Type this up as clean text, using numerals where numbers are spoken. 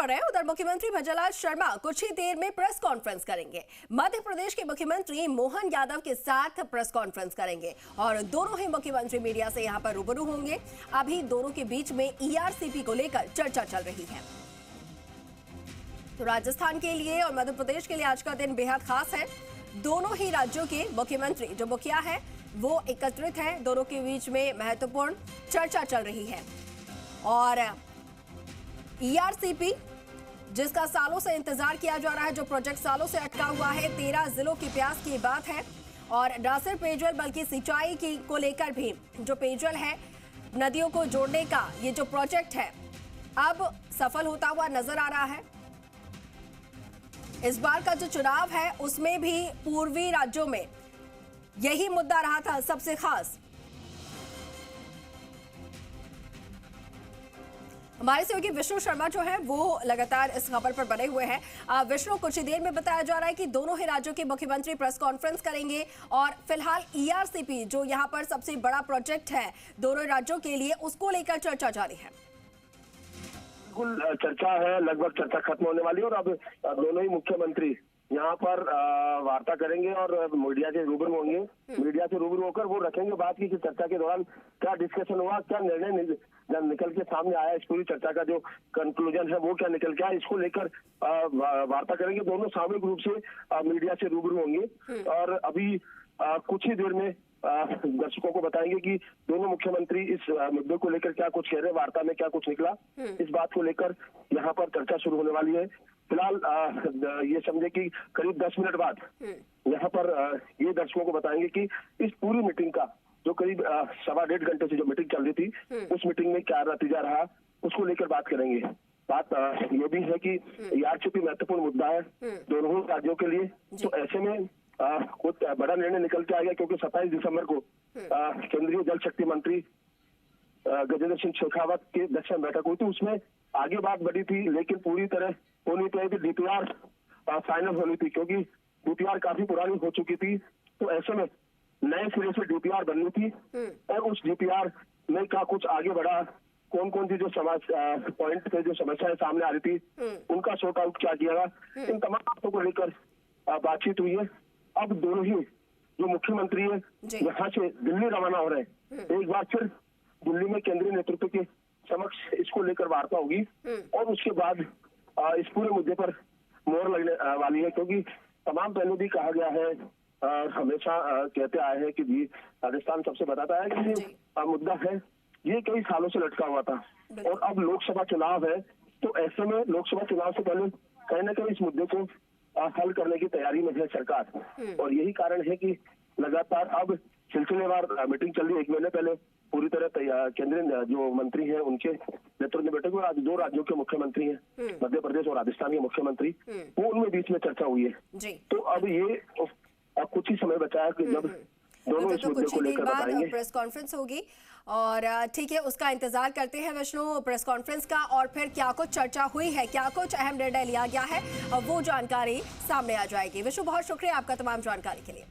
खबर है, उधर मुख्यमंत्री भजनलाल शर्मा कुछ ही देर में प्रेस कॉन्फ्रेंस करेंगे। मध्य प्रदेश के मुख्यमंत्री मोहन यादव के साथ प्रेस कॉन्फ्रेंस करेंगे और दोनों ही मुख्यमंत्री मीडिया से यहां पर रूबरू होंगे। अभी दोनों के बीच में ईआरसीपी को लेकर चर्चा चल रही है। तो राजस्थान के लिए और मध्य प्रदेश के लिए आज का दिन बेहद खास है। दोनों ही राज्यों के मुख्यमंत्री जो मुखिया है वो एकत्रित हैं। दोनों के बीच में महत्वपूर्ण चर्चा चल रही है और ईआरसीपी जिसका सालों से इंतजार किया जा रहा है, जो प्रोजेक्ट सालों से अटका हुआ है, 13 जिलों की प्यास की बात है। और न सिर्फ पेयजल बल्कि सिंचाई की को लेकर भी जो पेयजल है, नदियों को जोड़ने का ये जो प्रोजेक्ट है अब सफल होता हुआ नजर आ रहा है। इस बार का जो चुनाव है उसमें भी पूर्वी राज्यों में यही मुद्दा रहा था सबसे खास। हमारे सहयोगी विष्णु शर्मा जो है वो लगातार इस खबर पर बने हुए हैं। विष्णु, कुछ ही देर में बताया जा रहा है कि दोनों ही राज्यों के मुख्यमंत्री प्रेस कॉन्फ्रेंस करेंगे और फिलहाल ईआरसीपी जो यहां पर सबसे बड़ा प्रोजेक्ट है दोनों राज्यों के लिए, उसको लेकर चर्चा जारी है। बिल्कुल चर्चा है, लगभग चर्चा खत्म होने वाली है और अब दोनों ही मुख्यमंत्री यहाँ पर वार्ता करेंगे और मीडिया से रूबरू होंगे। मीडिया से रूबरू होकर वो रखेंगे बात की चर्चा के दौरान क्या डिस्कशन हुआ, क्या निर्णय निकल के सामने आया, इस पूरी चर्चा का जो कंक्लूजन है वो क्या निकल के आया, इसको लेकर वार्ता करेंगे। दोनों सामूहिक रूप से मीडिया से रूबरू होंगे और अभी कुछ ही देर में दर्शकों को बताएंगे कि दोनों मुख्यमंत्री इस मुद्दे को लेकर क्या कुछ कह रहे हैं, वार्ता में क्या कुछ निकला, इस बात को लेकर यहाँ पर चर्चा शुरू होने वाली है। फिलहाल ये समझे कि करीब 10 मिनट बाद यहाँ पर ये दर्शकों को बताएंगे कि इस पूरी मीटिंग का जो करीब 1.5 घंटे से जो मीटिंग चल रही थी, उस मीटिंग में क्या नतीजा रहा, उसको लेकर बात करेंगे। बात ये भी है कि ईआरसीपी महत्वपूर्ण मुद्दा है दोनों राज्यों के लिए। तो ऐसे में कुछ बड़ा निर्णय निकल के आ गया क्योंकि 27 दिसंबर को केंद्रीय जल शक्ति मंत्री गजेंद्र सिंह शेखावत की अध्यक्षता में बैठक हुई थी। उसमें आगे बात बढ़ी थी लेकिन पूरी तरह होनी चाहिए थी, डीपीआर फाइनल होनी थी क्योंकि डीपीआर काफी पुरानी हो चुकी थी। तो ऐसे में नए सिरे से डीपीआर बननी थी और उस डीपीआर में क्या कुछ आगे बढ़ा, कौन कौन सी जो पॉइंट थे, जो समस्याएं सामने आ रही थी, उनका सॉर्ट आउट क्या किया गया, इन तमाम बातों को लेकर बातचीत हुई है। अब दोनों ही जो मुख्यमंत्री है यहाँ से दिल्ली रवाना हो रहे हैं। एक बार फिर दिल्ली में केंद्रीय नेतृत्व के समक्ष इसको लेकर वार्ता होगी और उसके बाद इस पूरे मुद्दे पर मोहर लगने वाली है क्योंकि तमाम पहले भी कहा गया है, हमेशा कहते आए हैं कि जी राजस्थान सबसे बताता है कि ये मुद्दा है, ये कई सालों से लटका हुआ था और अब लोकसभा चुनाव है। तो ऐसे में लोकसभा चुनाव से पहले कहीं ना कहीं इस मुद्दे को हल करने की तैयारी में है सरकार और यही कारण है कि लगातार अब सिलसिलेवार मीटिंग चल रही है। 1 महीने पहले पूरी तरह केंद्रीय जो मंत्री हैं उनके नेतृत्व में बैठक हुई। आज 2 राज्यों के मुख्यमंत्री हैं, मध्य प्रदेश और राजस्थान के मुख्यमंत्री, वो उनमें बीच में चर्चा हुई है। तो अब ये कुछ ही समय बचा है कि जब दोनों इस मुद्दे को लेकर बताएंगे। प्रेस कॉन्फ्रेंस होगी और ठीक है, उसका इंतजार करते हैं विष्णु प्रेस कॉन्फ्रेंस का और फिर क्या कुछ चर्चा हुई है, क्या कुछ अहम निर्णय लिया गया है, वो जानकारी सामने आ जाएगी। विष्णु, बहुत शुक्रिया आपका तमाम जानकारी के लिए।